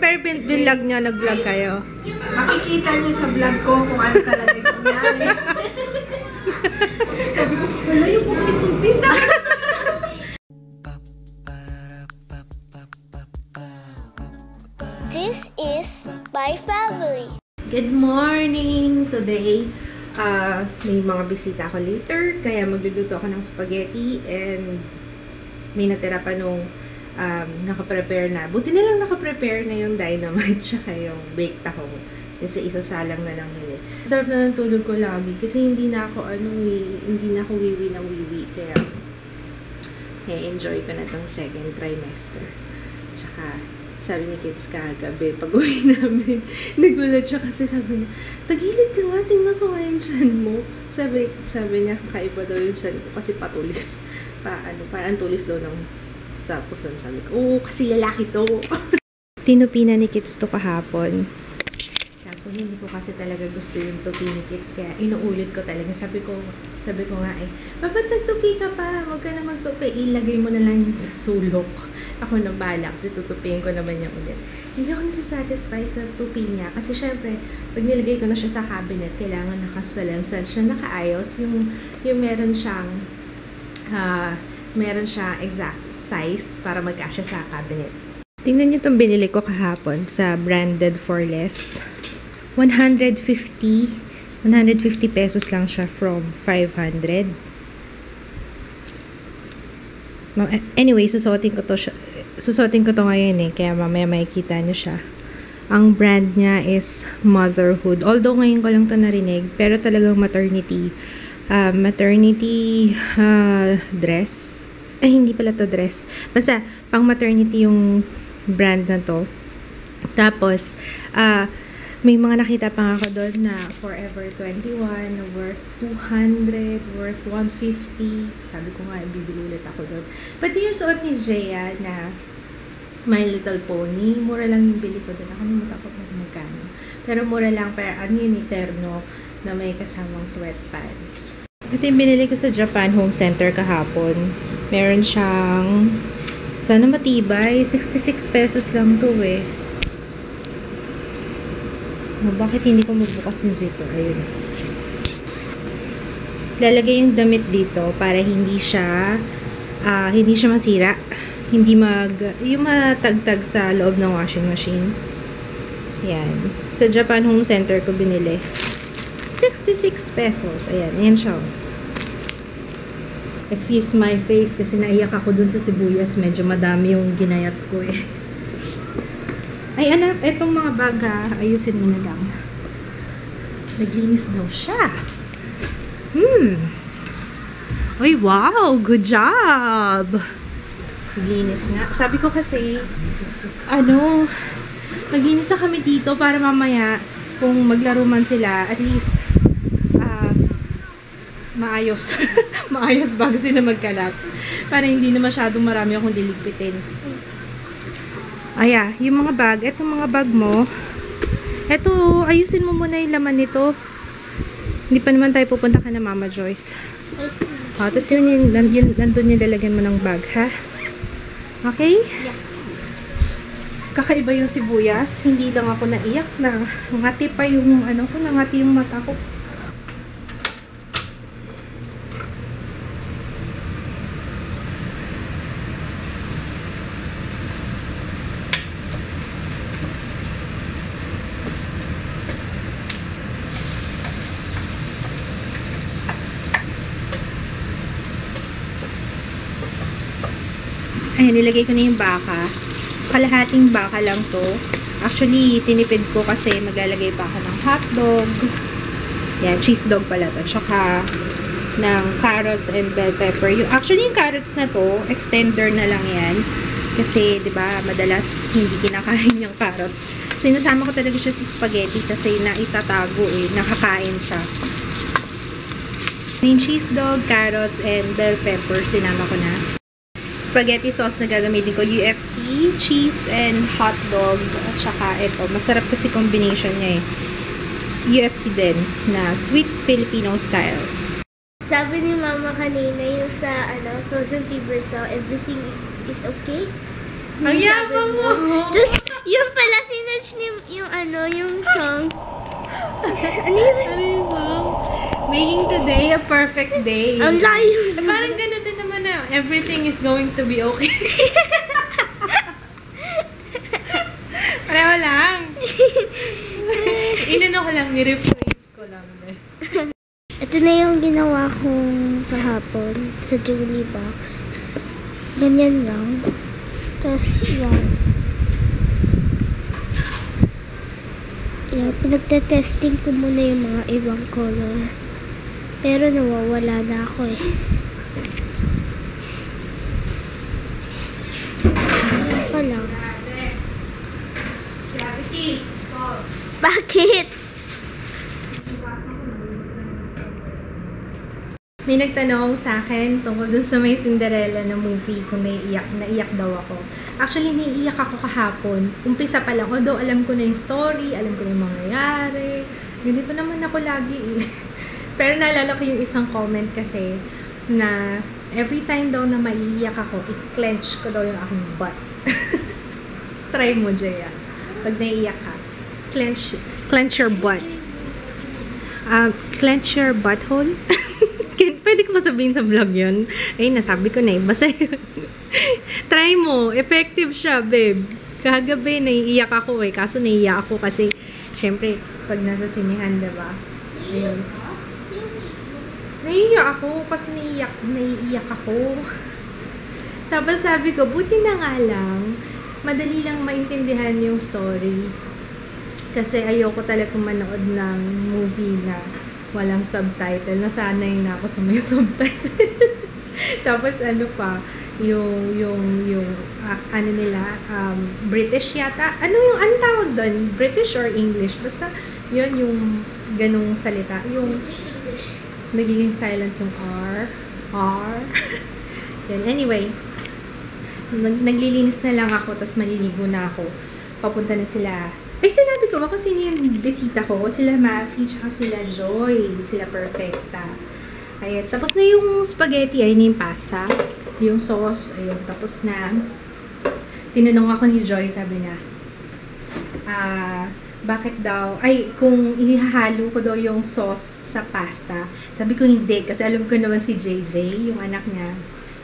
pero binlog nyo, nag-vlog kayo. Makikita nyo sa vlog ko kung ano talaga yung nangyari. Sabi ko, wala yung kunti-kuntis na. This is my family. Good morning! Today, may mga bisita ako later, kaya magluluto ako ng spaghetti and may natira pa nung nakaprepare na. Buti na lang nakaprepare na yung dynamite tsaka yung baked tahong. Kasi isasalang na lang yun eh. Sarap na ng tulog ko lagi kasi hindi na ako wiwi ng wiwi. Kaya enjoy ko na tong second trimester. Tsaka sabi ni Kids kagabi, pag uwi namin, nagulat siya kasi sabi niya, tagilid ka nga, tingnan ko nga yung tiyan mo. Sabi niya, kakaiba daw yung tiyan ko kasi patulis. Parang tulis daw ng sa puson. Sabi ko, oo, kasi lalaki to. Tinupi na ni Kids to kahapon. Kaso hindi ko kasi talaga gusto yung tupi ni Kids, kaya inuulit ko talaga. Sabi ko nga bakit nagtupi ka pa? Huwag ka na magtupi. Ilagay mo na lang yun sa sulok. Ako na bala kasi tutupiin ko naman niya ulit. Hindi ako nasisatisfy sa tupi niya. Kasi syempre, pag nilagay ko na siya sa cabinet, kailangan nakasalansan siya, nakaayos. Yung meron siyang exact size para magkasya sa cabinet. Tingnan niyo itong binili ko kahapon sa Branded for Less. 150 pesos lang siya from 500. Anyway, susuotin ko to ngayon eh, kaya mamaya makikita niyo siya. Ang brand niya is Motherhood. Although ngayon ko lang to narinig, pero talagang maternity dress. Ay, hindi pala to dress. Basta, pang maternity yung brand na to. Tapos, may mga nakita pa ako doon na Forever 21, worth 200, worth 150. Sabi ko nga, bibili ulit ako doon. Pati yung suot ni Jaya na My Little Pony, mura lang yung bili ko doon. Nakalimutan ko kung magkano. Pero mura lang, pero ano yun, terno na may kasamang sweatpants. Ito yung binili ko sa Japan Home Center kahapon. Meron siyang, sana matibay, 66 pesos lang to eh. Bakit hindi ko magbukas yung zipper? Ayun. Lalagay yung damit dito para hindi siya masira. Hindi yung matagtag sa loob ng washing machine. Yan. Sa Japan Home Center ko binili. 66 pesos. Ayan. Ayan siya. Excuse my face kasi naiyak ako dun sa sibuyas. Medyo madami yung ginayat ko eh. Ay anak, etong mga bag ayusin mo na lang. Naglinis daw siya. Ay wow, good job. Naglinis nga. Sabi ko kasi, naglinis na kami dito para mamaya, kung maglaro man sila, at least, maayos. Maayos bago sila magkalat. Para hindi na masyadong marami akong diligpitin. Aya, yung mga bag, etong mga bag mo, eto, ayusin mo muna yung laman nito. Hindi pa naman tayo pupunta ka na Mama Joyce. Tapos yun, nandun yung lalagyan mo ng bag, ha? Okay? Yeah. Kakaiba yung sibuyas. Hindi lang ako naiyak na ngati pa yung, nangati yung mata ko. Ayan, nilagay ko na yung baka. Kalahating baka lang to. Actually, tinipid ko kasi maglalagay pa ako ng hotdog. Yan, cheese dog pala to. Tsaka ng carrots and bell pepper. Actually, yung carrots na to, extender na lang yan. Kasi, di ba, madalas hindi kinakain yung carrots. Sinasama ko talaga siya sa spaghetti kasi naitatago eh. Nakakain siya. Yung cheese dog, carrots, and bell pepper, sinama ko na. Spaghetti sauce na gagamitin ko, UFC, cheese, and hot dog. At saka ito, masarap kasi combination niya eh. UFC din, na sweet Filipino style. Sabi ni Mama kanina yung sa frozen fever, so everything is okay. Ang yabang mo! Yung pala Ano yun? Ano yun, Mom? Making today a perfect day. Ang layo. Parang ganun din naman na everything is going to be okay. Pareho lang. Inano ko lang, ni-rephrase ko lang. Ito na yung ginawa kong kahapon sa Julie box. Ganyan lang. Tapos, yan. Yan, pinagte-testing ko muna yung mga ibang color. Pero nawawala na ako eh. Ano pa lang? Bakit? May nagtanong sa akin tungkol dun sa may Cinderella na movie kung naiyak daw ako. Actually, naiiyak ako kahapon. Umpisa pa lang. Although alam ko na yung story, alam ko na yung mangyayari. Ganito naman ako lagi eh. Pero naalala ko yung isang comment kasi na every time daw na maiiyak ako, i-clench ko daw yung aking butt. Try mo, Jaya. Pag naiiyak ka, clench your butt. Clench your butthole? Pwede ko ba sabihin sa vlog yun? Ay, nasabi ko na eh. Basta yun. Try mo. Effective siya, babe. Kagabi, naiiyak ako eh. Kaso naiiyak ako kasi, syempre, pag nasa sinihan, diba? Ayun. Naiiyak ako kasi naiiyak ako. Tapos sabi ko, buti na nga lang, madali lang maintindihan yung story. Kasi ayoko talaga manood ng movie na walang subtitle. Nasanay na ako sa may subtitle. Tapos ano pa, yung ano nila, British yata. Ano tawag doon? British or English? Basta, yun yung ganung salita. Yung nagiging silent yung R. Yan. Anyway, naglilinis na lang ako, tapos maliligo na ako. Papunta na sila. Ay, sinabi ko ba kung sino yung bisita ko? Sila Mafi, tsaka sila Joy. Sila Perfecta. Ayun. Tapos na yung spaghetti, ay yung pasta. Yung sauce, ayun. Tapos na, tinanong ako ni Joy, sabi niya, bakit daw, kung ihahalo ko daw yung sauce sa pasta. Sabi ko hindi, kasi alam ko naman si JJ, yung anak niya,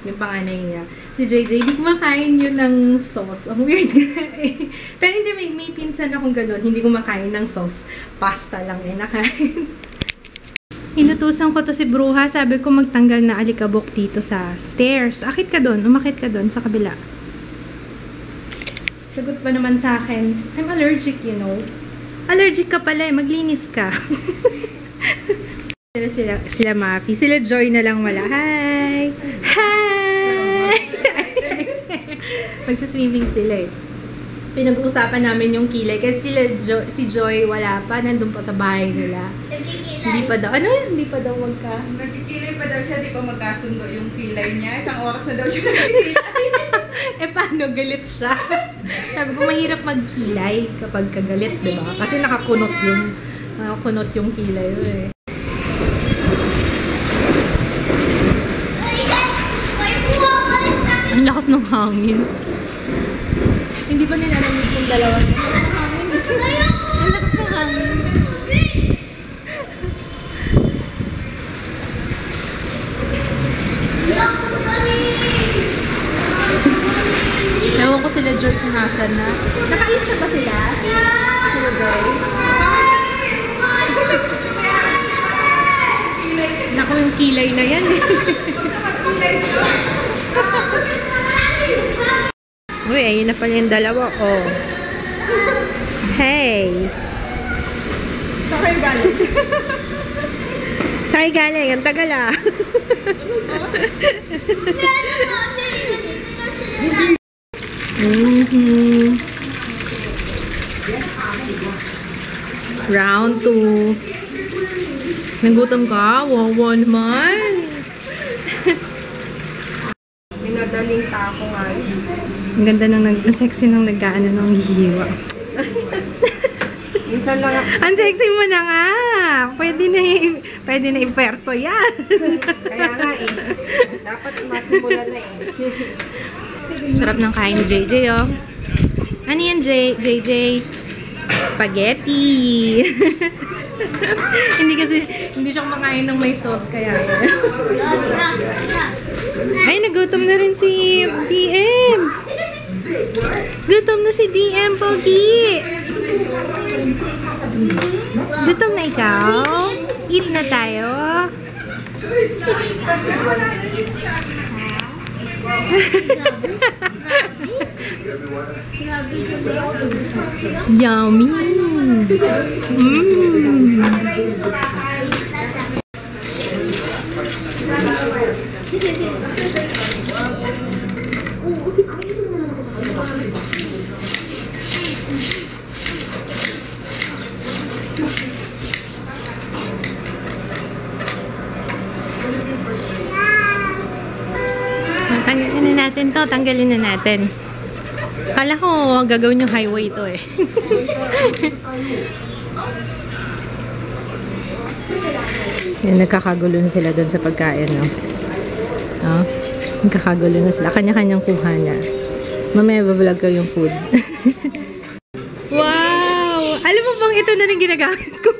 yung panganay niya. Si JJ, di kumakain yun ng sauce. Ang weird nga eh. Pero hindi, may pinsan akong ganun. Hindi kumakain ng sauce. Pasta lang eh, nakain. Inutusan ko to si Bruha. Sabi ko magtanggal na alikabok dito sa stairs. Akit ka doon. Umakit ka doon sa kabila. Sagot pa naman sa akin, I'm allergic, you know. Allergic ka pala eh. Maglinis ka. Sila Mafi. Sila Joy na lang wala. Hi! Hi! Magsaswimming sila eh. Pinag-uusapan namin yung kilay. Kasi si Joy wala pa. Nandun pa sa bahay nila. Hindi pa daw. Ano yun? Hindi pa daw magka... Nagkikilay pa daw siya, di pa magkasundo yung kilay niya. Isang oras na daw siya nagkikilay. Paano? Galit siya. Sabi ko, mahirap magkilay kapag kagalit, diba? Kasi nakakunot yung kilay eh. Ang lakas ng hangin. Hindi ba nilalamig yung dalawa niya? Ang lakas ng hangin. Ewan ko sila Joy kung nasan na. Nakaalis na ba sila? Sila Joy? Naku, yung kilay na yan eh. Uy, ayun na pala yung dalawa. Oh. Hey! Saan kayo galing? Saan kayo galing? Ang tagal ah. Round 2. Nagutom ka? Wawa naman. Minadaling pa ako nga. Ang ganda ang sexy nang nag-aano ng hihiwa. Minsan lang Ang sexy mo na nga. Pwede na iperto yan. kaya nga eh. Dapat masimula na eh. Sarap ng kain ni JJ, oh. Ano yan, JJ? Spaghetti. hindi siya kumakain ng may sauce kaya. Ay, nagutom na rin si DM. Gutom na si DM, Pogi. Gutom na ikaw? Eat na tayo. Yummy. Tanggalin na natin to. Tanggalin na natin. Kala ko gagawin yung highway to eh. Yan, nagkakagulo na sila doon sa pagkain, no? No? Nagkakagulo na sila. Kanya-kanyang kuha niya. Mamaya bablog ko yung food. Wow! Alam mo bang ito na rin ginagamit ko?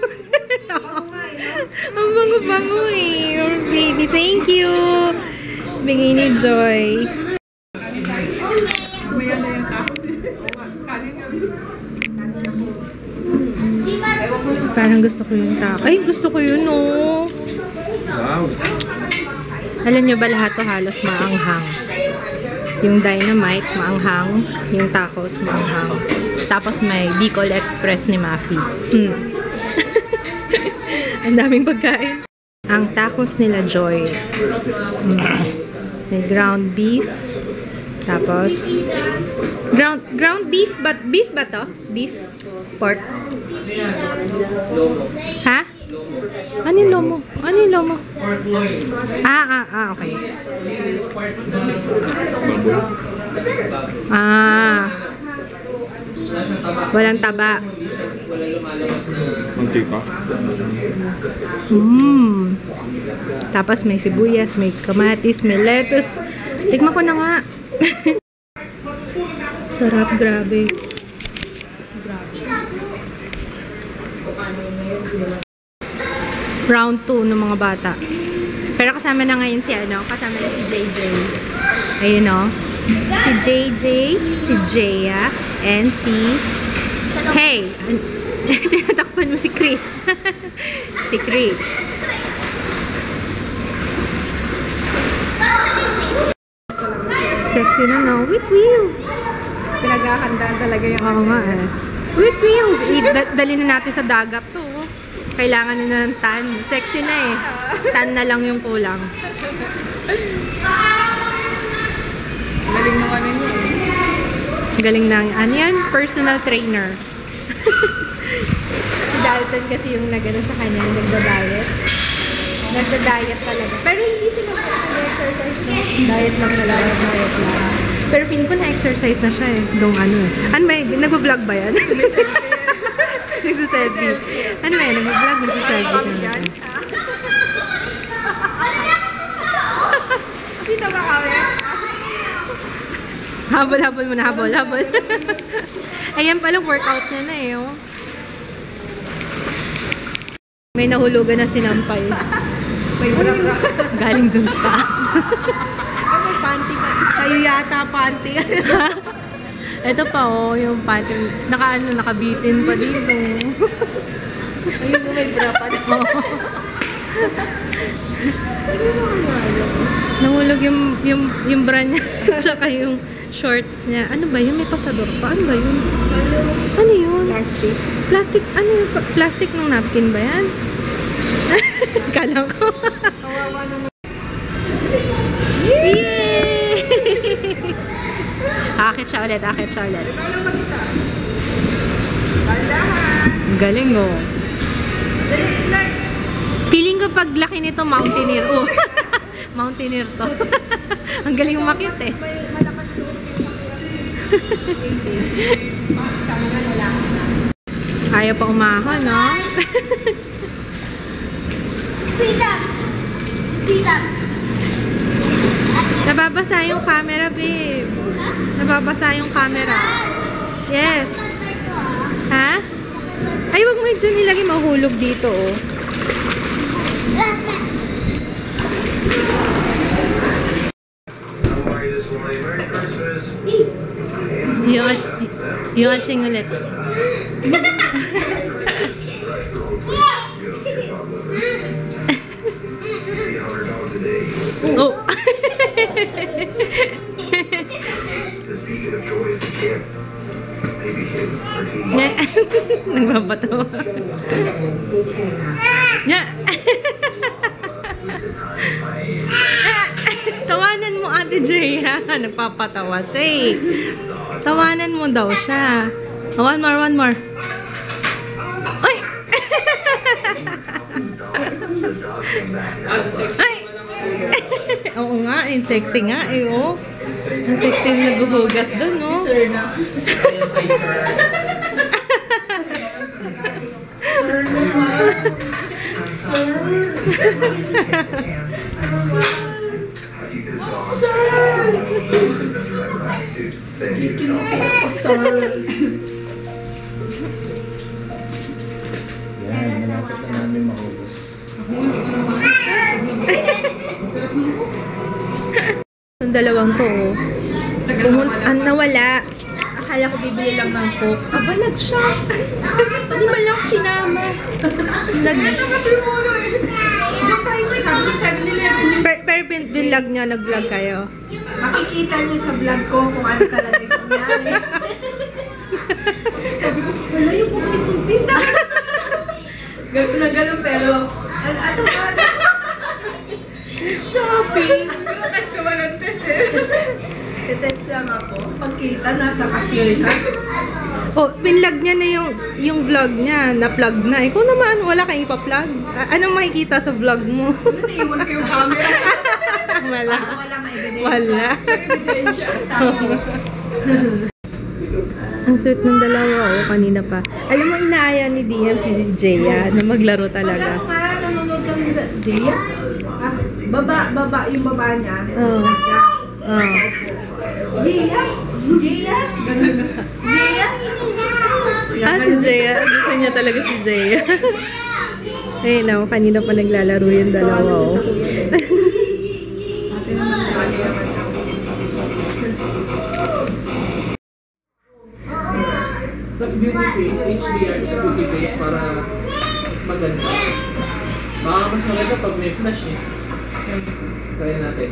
Ang bango-bango eh. Oh, baby, thank you! Bigay ni Joy. Parang gusto ko yung taco. Ay, gusto ko yun, oh. Wow. Alam nyo ba lahat to halos maanghang? Yung Dynamite, maanghang. Yung tacos, maanghang. Tapos may Bicol Express ni Mafi. Ang daming pagkain. Ang tacos nila Joy. May ground beef. Tapos ground beef, but beef ba to? Beef? Pork? Ha? Ano yung lomo? Ano yung lomo? Okay. Walang taba. Mantika. Tapos may sibuyas, may kamatis, may lettuce. Tikman ko na nga. Sarap, grabe. Round 2 ng mga bata. Pero kasama na ngayon si kasama na si JJ. Ayun o. Si JJ, si Jaya, and si... Hey! Tinatakpan mo si Chris. Si Chris. Sexy na, no? With wheel. Pinaghahandaan talaga yung Oo nga eh. With wheel. Dali na natin sa dagat to. Kailangan na ng tan. Sexy na eh. Tan na lang yung kulang. galing naman niya eh. Galing na. Ano yan? Personal trainer. Si Dalton kasi yung nagano sa kanya, nagda-diet. Nagda-diet talaga. Pero hindi siya nag-exercise na. Diet lang talaga. Diet lang. Pero feeling ko na-exercise na siya eh. Dong ano eh. Ano ba yun? Nagbablog ba yan? Nagsaselfie. Ano ba yun? Nagbablog? Nagsaselfie ka na. Dito ba kami? Habol mo na. Habol. Ayan pala, workout niya na eh. Oh. May nahulugan na sinampay. May bra-bra. Galing dun sa taas. May panty pa. Kayo yata panty. Ito pa oh, yung panty. Nakabitin pa dito. Ayun mo, may bra pa. Nahulog yung bra niya. Tsaka yung shorts niya. Ano ba yun? May pasador pa. Ano ba yun? Ano yun? Plastic. Plastic? Ano yun? Plastic ng napkin ba yan? Kala ko. Kawawa naman. Yay! Akit siya ulit. Ikaw lang mag-isa. Bandahan. Galing oh. Dali, slide. Feeling ko pag laki nito, mountaineer. Oh. Mountaineer to. Ang galing umakyat eh. May malakas doon. Sabi nga, wala ka na. Kaya pa umahon, no? Pita! Nababasa yung camera, babe. Nababasa yung camera. Yes. Ha? Ay, wag mo dyan nilagay mahulog dito, oh. Yung atsing ulit. Oh! Nagbabatawa. Tawanan mo, Ate Jay, ha? Nagpapatawa siya, eh. Tawanan mo daw siya. Oh, one more. Ay! Ay! Oo nga, sexy nga, eh, oh. Ang sexy yung naghuhugas doon, no? Yan, malapit na namin maubos. Yung dalawang to, oh. Nawala. Akala ko bibili lang ng Coke. Aba, nag-shop. Hindi man lang sinama. Pero binlog niya, nag-vlog kayo. Makikita niyo sa vlog ko kung ano talaga yung nangyari. Sabi ko, wala yung kunti-kuntis na. Gano'n na gano'n, pero ano ba? Shopping. Test ko ba ng test eh? Test lang ako. Pagkita, nasa cashier ka. Oh, pinlog niya na yung vlog niya. Na-plug na. Ikaw naman, wala kang ipa-plug. Anong makikita sa vlog mo? Wala, naiwan ko yung camera. Wala. Wala nga ebidensya. Wala. Ebidensya. Ang sweet ng dalawa, oh, kanina pa. Alam mo, inaaya ni DM si Jaya na maglaro talaga. Wala ka, nanonood kami. Dia? Baba, yung baba niya. Oh. Oh. Gia? Ganun. Gia? Si Jaya. Gusto niya talaga si Jaya. Ayun na, kanina pa naglalaro yung dalawa, oh. Tapos beauty face, HDR is beauty face para mas maganda. Baka mas maganda pag may flash eh. Try natin.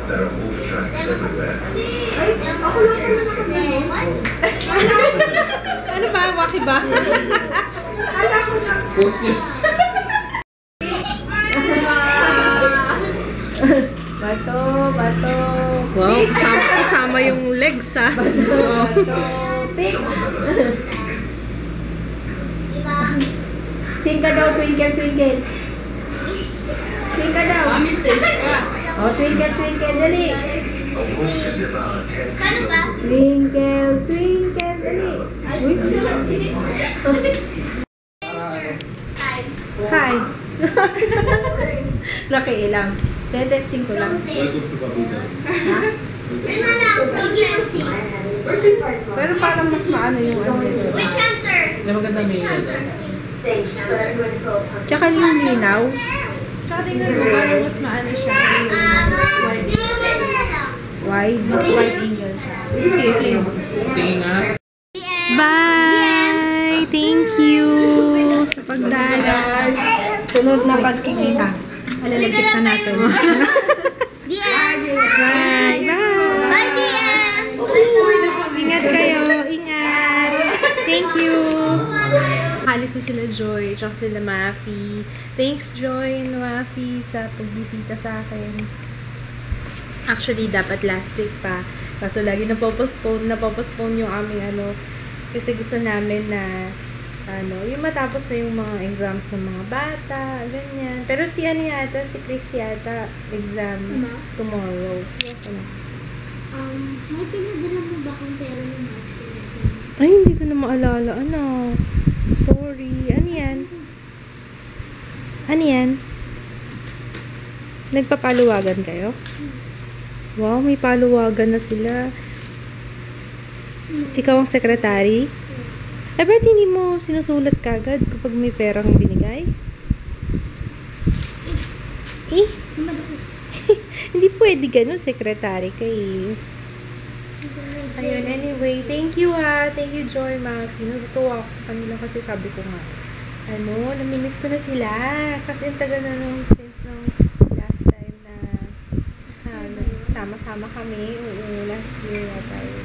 There are wolf tracks everywhere. Ano ba? Waki ba? Post niya. Bato. Wow, kasama yung legs, ha? Sing ka daw, twinkle. Sing ka daw. Oh, twinkle, dali. A wolf can devour 10 kilos. Twinkle, dali. Uy, Hi. Laki ilang. Testing ko lang. Welcome to Babuda. Pero parang mas maano yung ano. May maganda may ano. Tsaka yung linaw. Tsaka tingnan mo, parang mas maano siya. Wide. Mas wide angle siya. Sige, play mo. Tingin nga. Bye! Thank you sa pagdala. Sunod na pagkikita. Alalagkit na natin. Bye! Bye! Ingat kayo. Ingat. Thank you. Halos na sila Joy, tsaka sila Mafi. Thanks Joy and Mafi sa pagbisita sa akin. Actually, dapat last week pa. Kaso lagi napopostpone yung aming ano. Kasi gusto namin na yung matapos na yung mga exams ng mga bata, ganyan. Pero si Chris yata, exam tomorrow. Yes, May pinadala mo ba kung pera ng March 11? Ay, hindi ko na maalala, Sorry. Ano yan? Nagpapaluwagan kayo? Wow, may paluwagan na sila. Ikaw ang secretary? Ba't hindi mo sinusulat kagad kapag may perang binigay? Hindi pwede ganun, secretary kay. Ayun, anyway, thank you Thank you, Joy, Maki. Natutuwa ako sa kanila kasi sabi ko nga, namimiss ko na sila. Kasi ang tagal na since last time na sama-sama kami. Last year na tayo.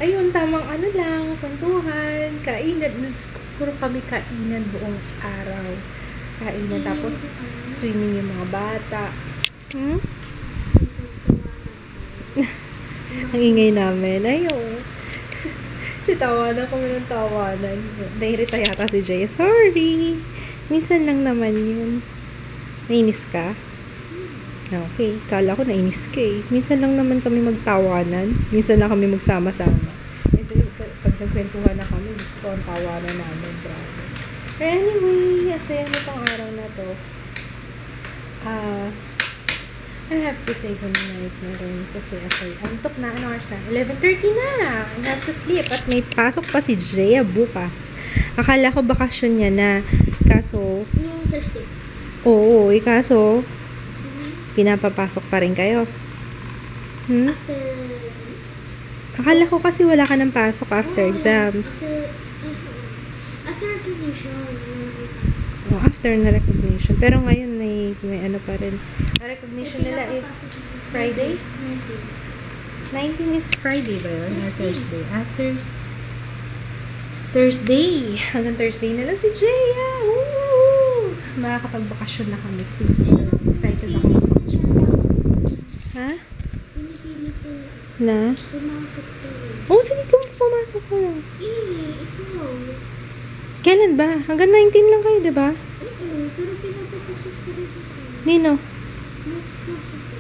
Ayun, tamang lang, kwentuhan, kainan. Puro kami kainan buong araw. Kainan, tapos swimming yung mga bata. Ang ingay namin. Ayun. Tawanan kami ng tawanan. Nairita yata si Jay. Sorry. Minsan lang naman yun. Nainis ka? Okay. Kala ko nainis ka eh. Minsan lang naman kami magtawanan. Minsan lang kami magsama-sama. Kasi pag nagkwentuhan na kami, gusto ko ang tawanan namin. Grabe. Pero anyway, asaya mo pang araw na to. I have to say good night na rin kasi ako antok na. Oras na? 11:30 na. I have to sleep. At may pasok pa si Jaya bukas. Akala ko bakasyon niya na. Kaso, Yung Thursday. oo, kaso, pinapapasok pa rin kayo. Akala ko kasi wala ka ng pasok after exams. After recognition. After na recognition. Pero ngayon may pa rin. Ang recognition nila is Friday? 19 is Friday ba yun? Or Thursday? Thursday. Hanggang Thursday na lang si Jaya. Woo! Makakapagbakasyon na kami. Excited ako. Ha? Pinipili ko Na? pumasok ko. Sige ka pumasok ko lang. Ikaw. Kailan ba? Hanggang 19 lang kayo, diba? Pero pinapapasok ko rin ako. Nino? Napapasok ko.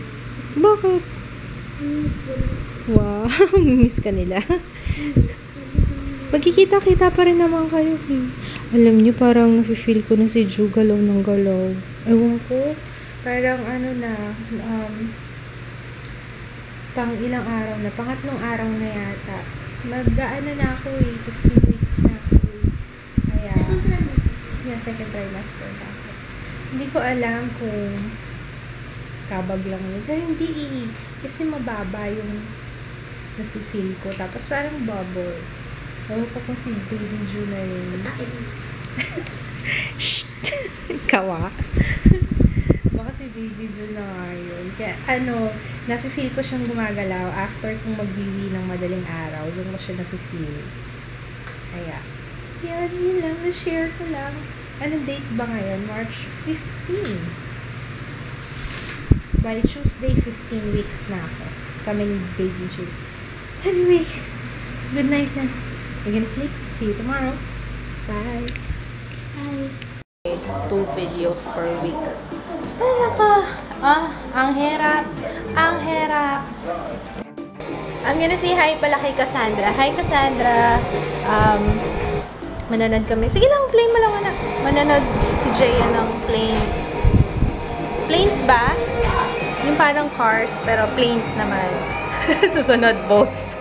Bakit? Miss ko rin. Wow, miss ka nila. Magkikita-kita pa rin naman kayo. Alam niyo, parang nafe-feel ko na si Ju galaw ng galaw. Ewan ko. Parang pang ilang araw na. Pangatlong araw na yata. Mag-ano na ako 15 weeks na ako Kaya, second trimester na ako. Hindi ko alam kung kabag lang yun. Pero hindi kasi mababa yung nafe-feel ko. Tapos parang bubbles. Ewan ko kung si Baby Ju na yun. Shhh! Kawa. Baka si Baby Ju na nga yun. Kaya nafe-feel ko siyang gumagalaw after kung magbiwi ng madaling araw. Yung mo siya nafe-feel. Kaya, yun lang. Na-share ko lang. Anong date ba ngayon? March 15. By Tuesday, 15 weeks na ako. Kami ni Baby Ju. Anyway, good night na. We're gonna sleep. See you tomorrow. Bye. Bye. 2 videos per week. Ay, naka. Ang hirap. Ang hirap. I'm gonna say hi pala kay Cassandra. Hi, Cassandra. Mananood kami. Sige lang, play mo lang, anak. Mananood si Jaya ng planes. Planes ba? Yung parang cars, pero planes naman. Susunod boats.